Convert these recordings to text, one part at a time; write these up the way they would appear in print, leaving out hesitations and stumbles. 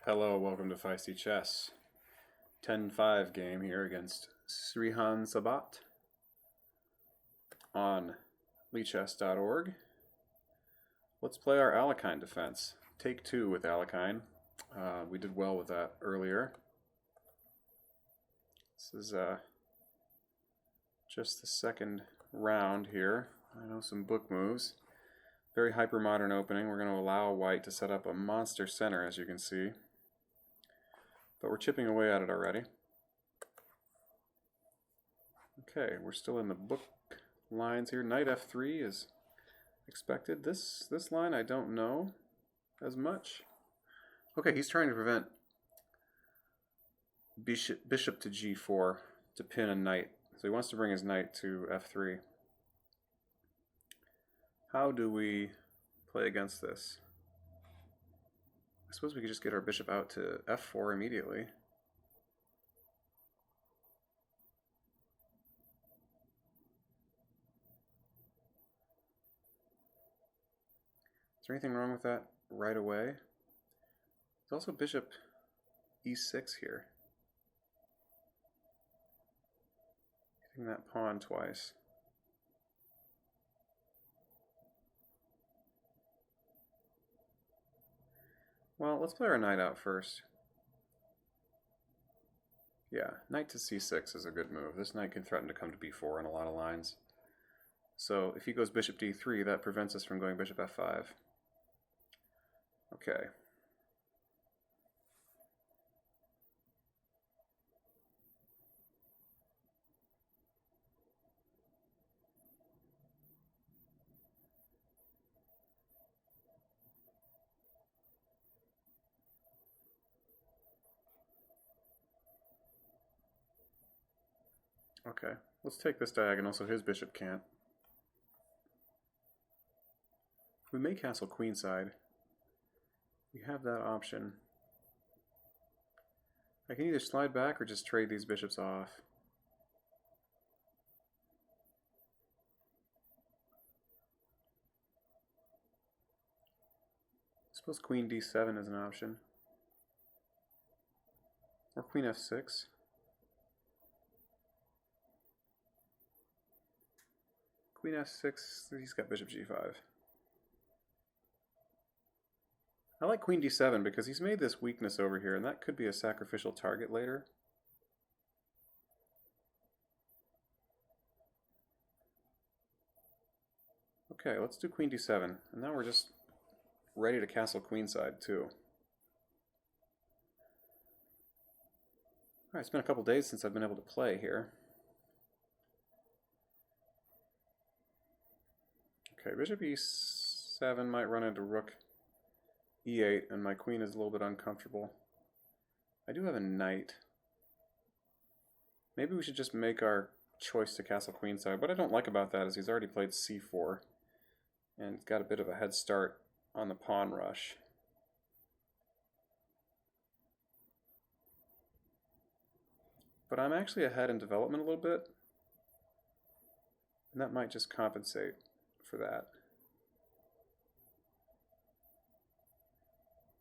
Hello, welcome to Feisty Chess. 10-5 game here against Srihan Sabat on leechess.org. Let's play our Alekhine Defense. Take 2 with Alekhine. We did well with that earlier. This is just the second round here. I know some book moves. Very hyper-modern opening. We're going to allow white to set up a monster center, as you can see. But we're chipping away at it already. Okay, we're still in the book lines here. Knight f3 is expected. This line I don't know as much. Okay, he's trying to prevent bishop to g4 to pin a knight. So he wants to bring his knight to f3. How do we play against this? I suppose we could just get our bishop out to f4 immediately. Is there anything wrong with that right away? There's also bishop e6 here. Hitting that pawn twice. Well, let's play our knight out first. Yeah, knight to c6 is a good move. This knight can threaten to come to b4 in a lot of lines. So if he goes bishop d3, that prevents us from going bishop f5. Okay. Okay, let's take this diagonal so his bishop can't. We may castle queenside. We have that option. I can either slide back or just trade these bishops off. I suppose queen d7 is an option. Or queen f6. Queen f6, he's got bishop g5. I like queen d7 because he's made this weakness over here, and that could be a sacrificial target later. Okay, let's do queen d7, and now we're just ready to castle queenside too. Alright, it's been a couple days since I've been able to play here. Okay, bishop e7 might run into rook e8, and my queen is a little bit uncomfortable. I do have a knight. Maybe we should just make our choice to castle queenside. What I don't like about that is he's already played c4 and got a bit of a head start on the pawn rush. But I'm actually ahead in development a little bit, and that might just compensate for that.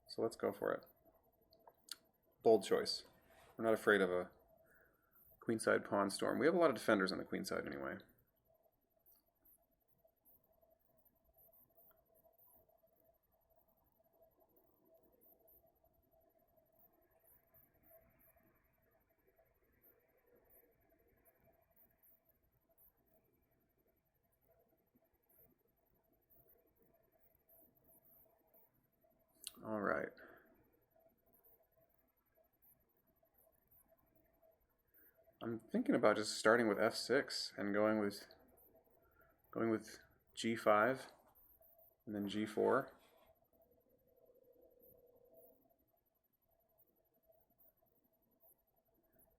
So let's go for it. Bold choice. We're not afraid of a queenside pawn storm. We have a lot of defenders on the queenside anyway. All right. I'm thinking about just starting with f6 and going with g5 and then g4.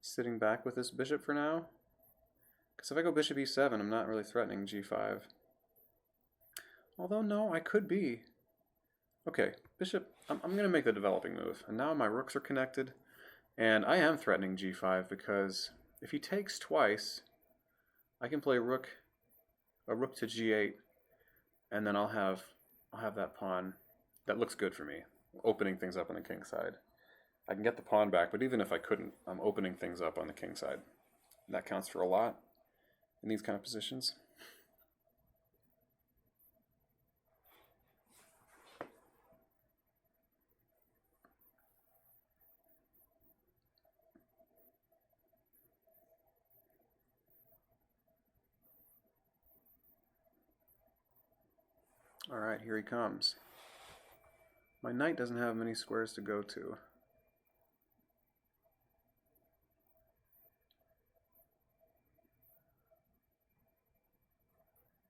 Sitting back with this bishop for now, because if I go bishop e7, I'm not really threatening g5. Although no, I could be. Okay, bishop, I'm going to make the developing move, and now my rooks are connected, and I am threatening g5 because if he takes twice, I can play a rook to g8, and then I'll have that pawn. That looks good for me, opening things up on the king side. I can get the pawn back, but even if I couldn't, I'm opening things up on the king side. And that counts for a lot in these kind of positions. Alright, here he comes. My knight doesn't have many squares to go to.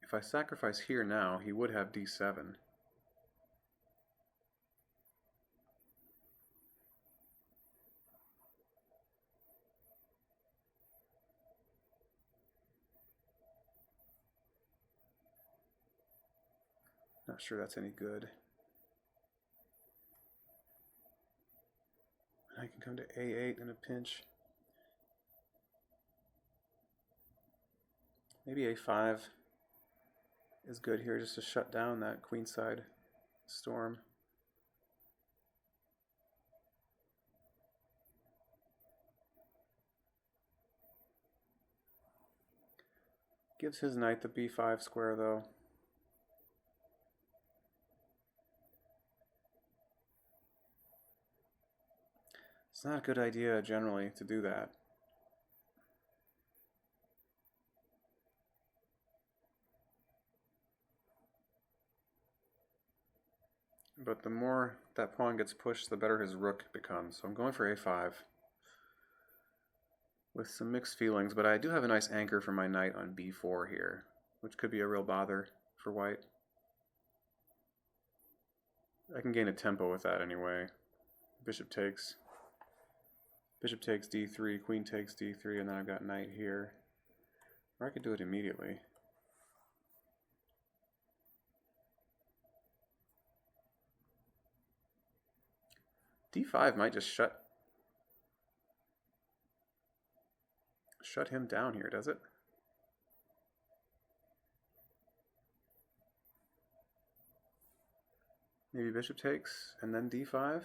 If I sacrifice here now, he would have d7. Not sure that's any good. I can come to a8 in a pinch. Maybe a5 is good here just to shut down that queenside storm. Gives his knight the b5 square though. It's not a good idea generally to do that. But the more that pawn gets pushed, the better his rook becomes. So I'm going for a5 with some mixed feelings, but I do have a nice anchor for my knight on b4 here, which could be a real bother for white. I can gain a tempo with that anyway. Bishop takes d3, queen takes d3, and then I've got knight here. Or I could do it immediately. d5 might just shut him down here, does it? Maybe bishop takes, and then d5?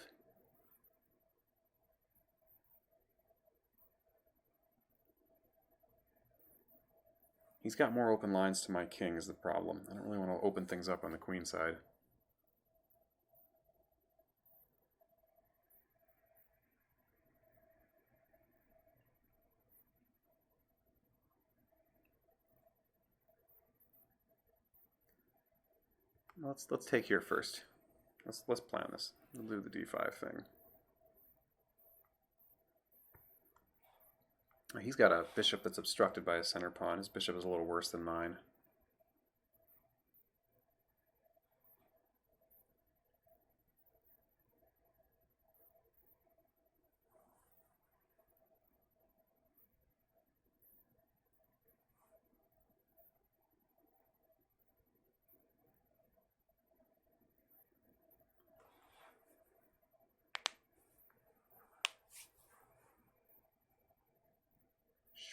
He's got more open lines to my king is the problem. I don't really want to open things up on the queen side. Let's take here first. Let's plan this. We'll do the d5 thing. He's got a bishop that's obstructed by a center pawn. His bishop is a little worse than mine.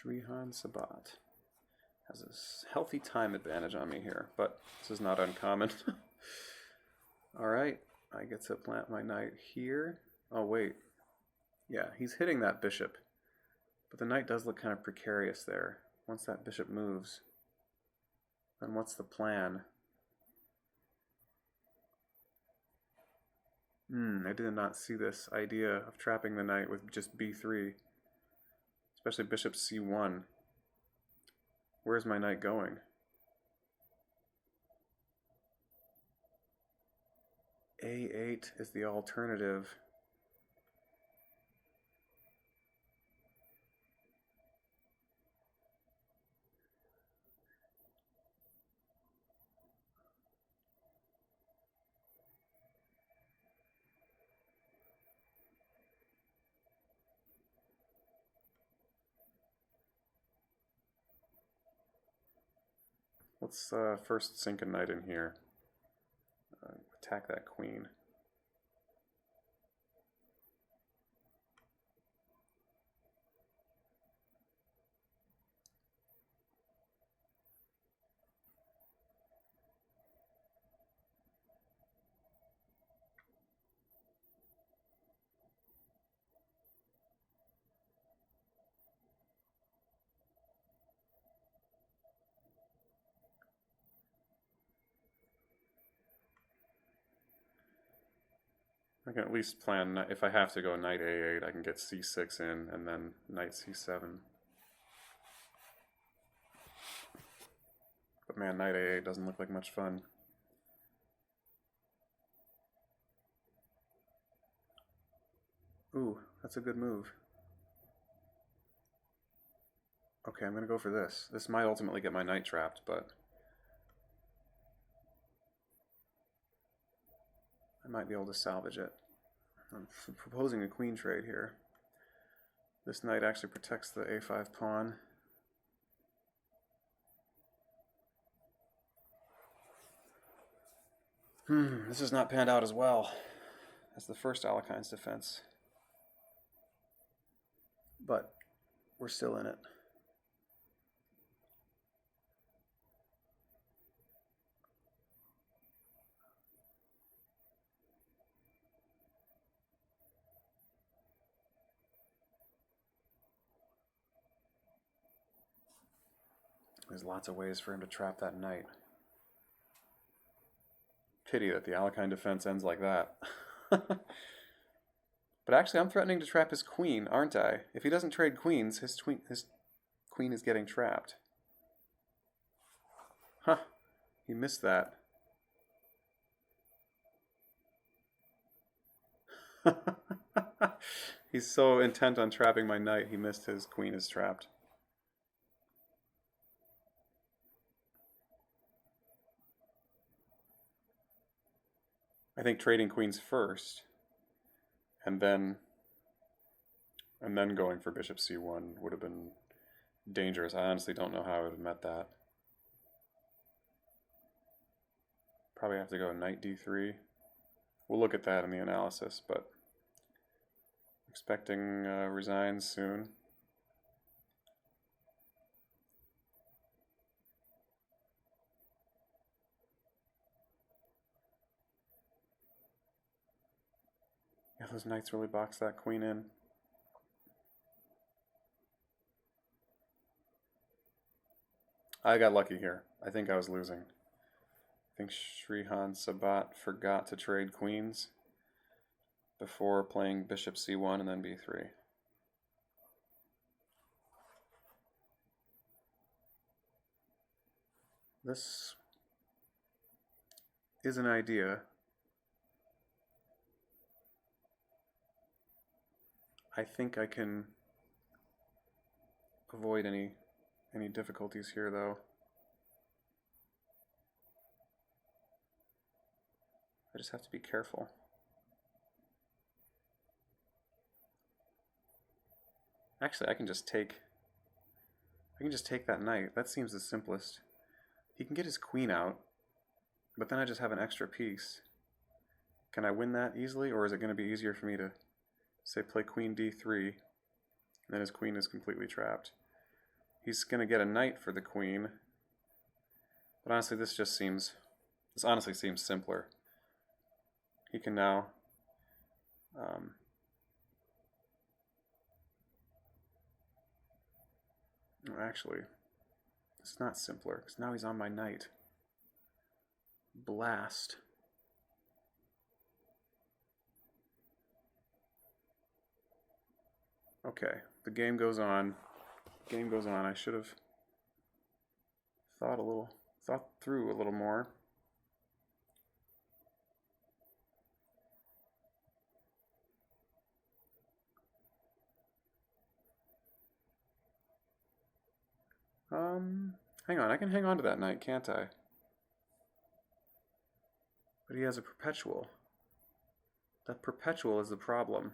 Shrihan Sabat has a healthy time advantage on me here, but this is not uncommon. Alright, I get to plant my knight here. Oh wait, yeah, he's hitting that bishop, but the knight does look kind of precarious there. Once that bishop moves, then what's the plan? I did not see this idea of trapping the knight with just b3. Especially bishop c1. Where's my knight going? a8 is the alternative. Let's first sink a knight in here. Attack that queen. I can at least plan, if I have to go knight a8, I can get c6 in, and then knight c7. But man, knight a8 doesn't look like much fun. Ooh, that's a good move. Okay, I'm going to go for this. This might ultimately get my knight trapped, but I might be able to salvage it. I'm proposing a queen trade here. This knight actually protects the a5 pawn. This has not panned out as well as the first Alekhine's Defense. But we're still in it. There's lots of ways for him to trap that knight. Pity that the Alekhine Defense ends like that. But actually, I'm threatening to trap his queen, aren't I? If he doesn't trade queens, his queen is getting trapped. Huh. He missed that. He's so intent on trapping my knight, he missed his queen is trapped. I think trading queens first, and then going for bishop c1 would have been dangerous. I honestly don't know how I would have met that. Probably have to go knight d3. We'll look at that in the analysis, but expecting resigns soon. Yeah, those knights really box that queen in. I got lucky here. I think I was losing. I think Srihan Sabat forgot to trade queens before playing bishop c1 and then b3. This is an idea. I think I can avoid any difficulties here, though. I just have to be careful. Actually, I can just take that knight. That seems the simplest. He can get his queen out, but then I just have an extra piece. Can I win that easily, or is it going to be easier for me to, say, play queen d3, and then his queen is completely trapped? He's going to get a knight for the queen, but honestly, this honestly seems simpler. He can now actually, it's not simpler, because now he's on my knight. Blast. Okay, the game goes on. I should have thought through a little more. Hang on, I can hang on to that knight, can't I? But he has a perpetual. That perpetual is the problem.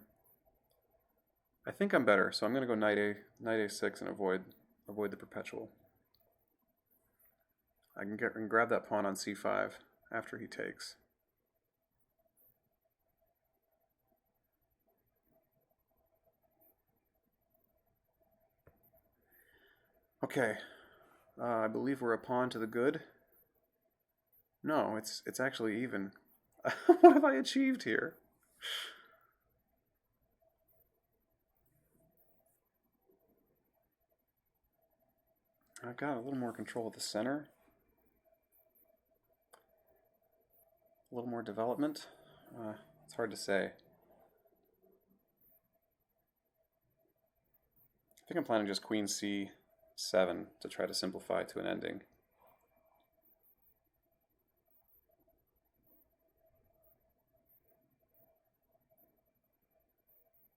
I think I'm better, so I'm going to go knight a6 and avoid the perpetual. I can grab that pawn on c5 after he takes. Okay, I believe we're a pawn to the good. No, it's actually even. What have I achieved here? I've got a little more control of the center. A little more development. It's hard to say. think I'm planning just queen c7 to try to simplify to an ending.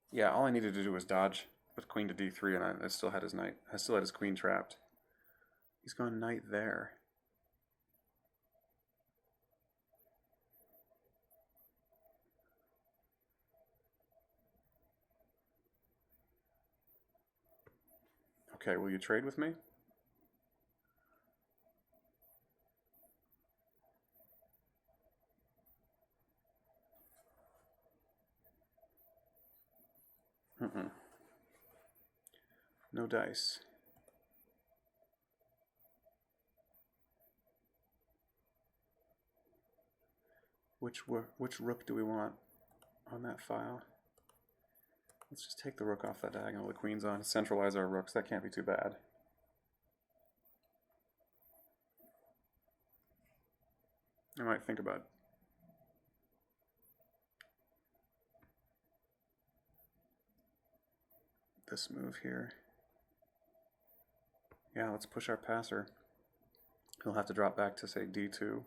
Yeah, all I needed to do was dodge with queen to d3, and I still had his knight. I still had his queen trapped. He's gone knight there. Okay, will you trade with me? Mm-mm. No dice. Which rook do we want on that file? Let's just take the rook off that diagonal. The queen's on. Centralize our rooks. That can't be too bad. I might think about this move here. Yeah, let's push our passer. He'll have to drop back to, say, d2.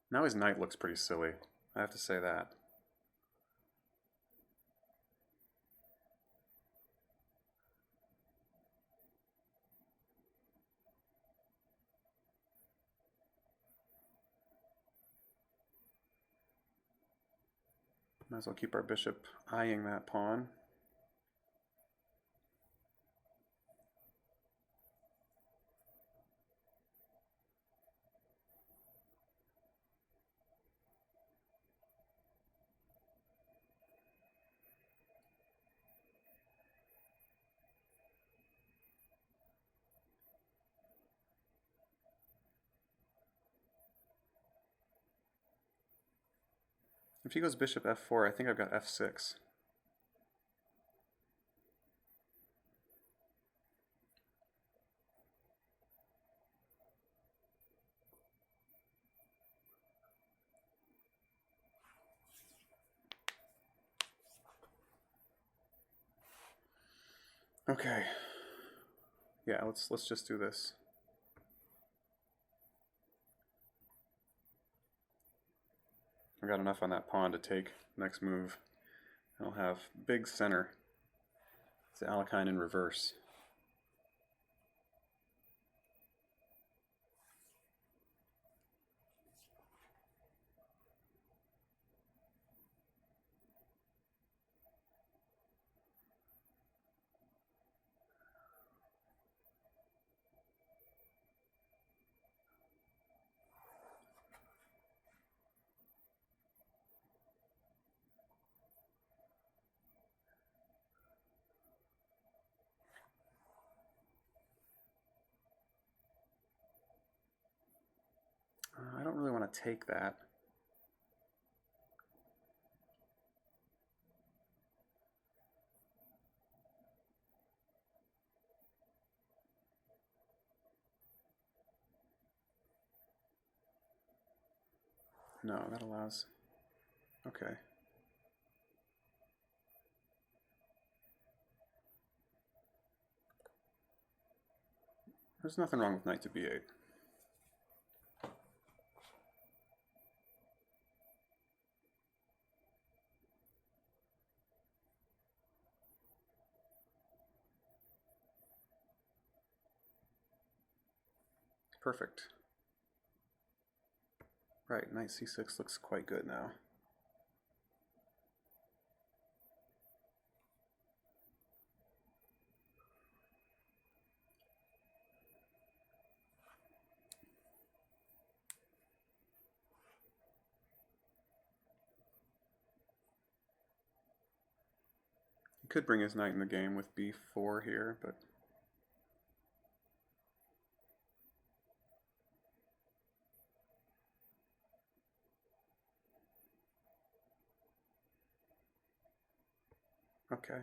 Now his knight looks pretty silly. I have to say that. Might as well keep our bishop eyeing that pawn. If he goes bishop f4, I think I've got f6. Okay. Yeah, let's just do this. I got enough on that pawn to take next move. I'll have big center. It's Alekhine in reverse. I don't really want to take that. No, that allows... Okay. There's nothing wrong with knight to b8. Perfect. Right, knight c6 looks quite good now. He could bring his knight in the game with b4 here, but... Okay.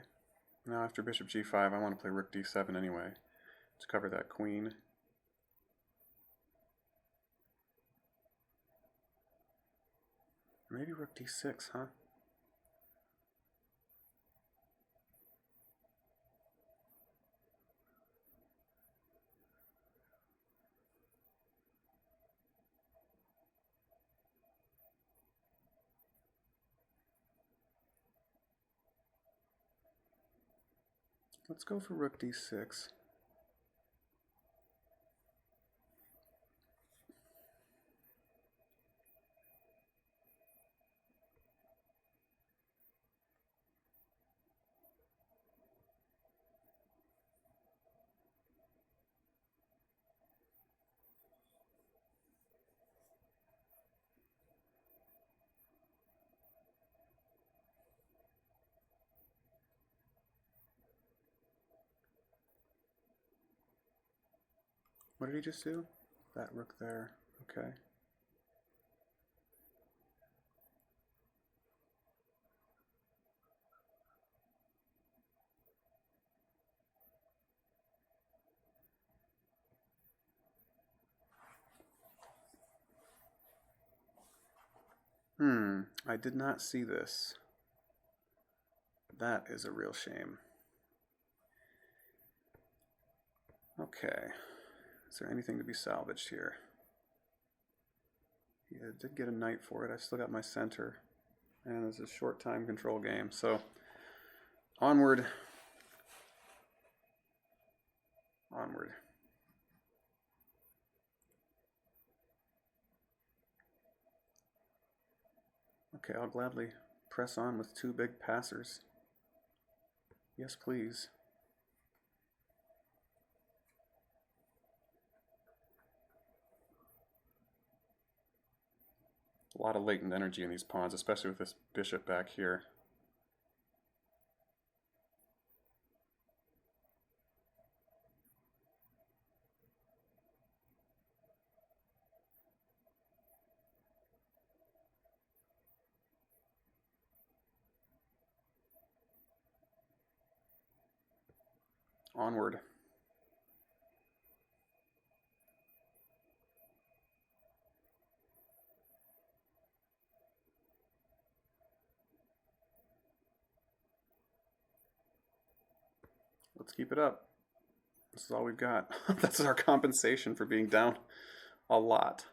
Now after bishop g5, I want to play rook d7 anyway to cover that queen. Maybe rook d6, huh? Let's go for rook d6. What did he just do? That rook there. Okay. I did not see this. That is a real shame. Okay. Is there anything to be salvaged here? Yeah, I did get a knight for it. I still got my center. And it's a short time control game. So, onward. Onward. Okay, I'll gladly press on with two big passers. Yes, please. A lot of latent energy in these pawns, especially with this bishop back here. Onward. Let's keep it up. This is all we've got. That's our compensation for being down a lot.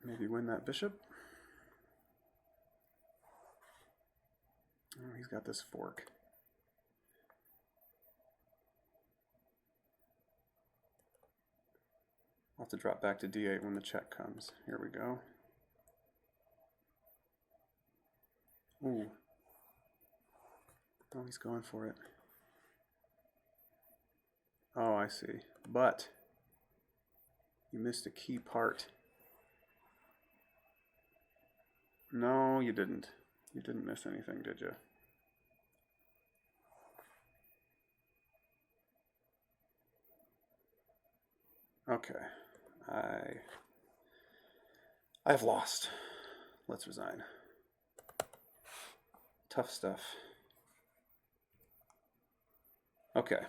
Maybe win that bishop. Oh, he's got this fork. I'll have to drop back to d8 when the check comes. Here we go. Ooh. Oh, he's going for it. Oh, I see. But you missed a key part. No, you didn't. You didn't miss anything, did you? Okay. I've lost. Let's resign. Tough stuff. Okay.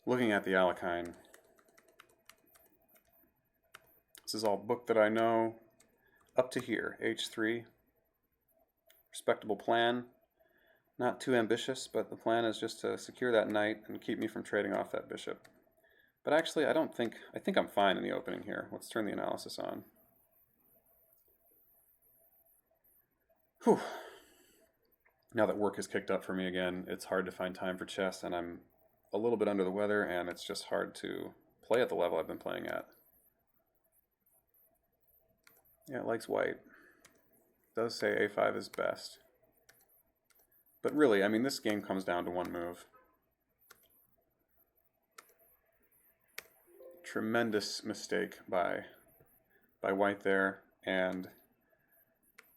Looking at the Alekhine. This is all book that I know. Up to here, h3. Respectable plan. Not too ambitious, but the plan is just to secure that knight and keep me from trading off that bishop. But actually, I think I'm fine in the opening here. Let's turn the analysis on. Whew. Now that work has kicked up for me again, it's hard to find time for chess, and I'm a little bit under the weather, and it's just hard to play at the level I've been playing at. Yeah, it likes white. It does say a5 is best. But really, I mean, this game comes down to one move. Tremendous mistake by white there, and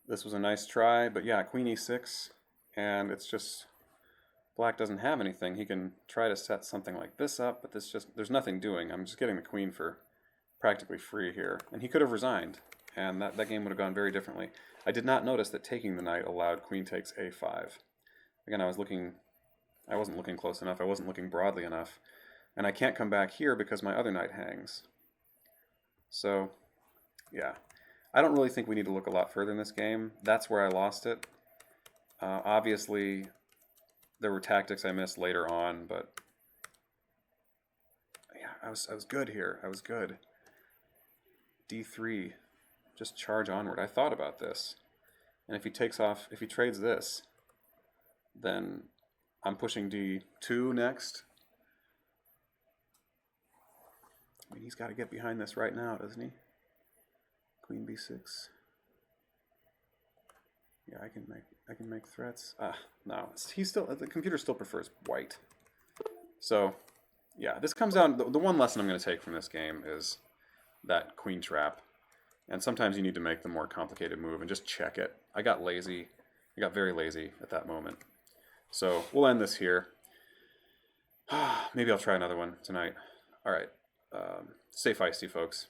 This was a nice try, but yeah, queen e6, and it's just black doesn't have anything. He can try to set something like this up, but there's nothing doing. I'm just getting the queen for practically free here, and he could have resigned, and that game would have gone very differently. I did not notice that taking the knight allowed queen takes a5. Again, I wasn't looking close enough. I wasn't looking broadly enough, and I can't come back here because my other knight hangs. So, yeah. I don't really think we need to look a lot further in this game. That's where I lost it. Obviously, there were tactics I missed later on, but yeah, I was good here. I was good. D3, just charge onward. I thought about this, and if he trades this, then I'm pushing D2 next. I mean, he's got to get behind this right now, doesn't he? Queen b6. Yeah, I can make threats. No, the computer still prefers white. So, yeah, this comes down. The one lesson I'm going to take from this game is that queen trap, and sometimes you need to make the more complicated move and just check it. I got lazy. I got very lazy at that moment. So we'll end this here. Maybe I'll try another one tonight. All right. Stay feisty, folks.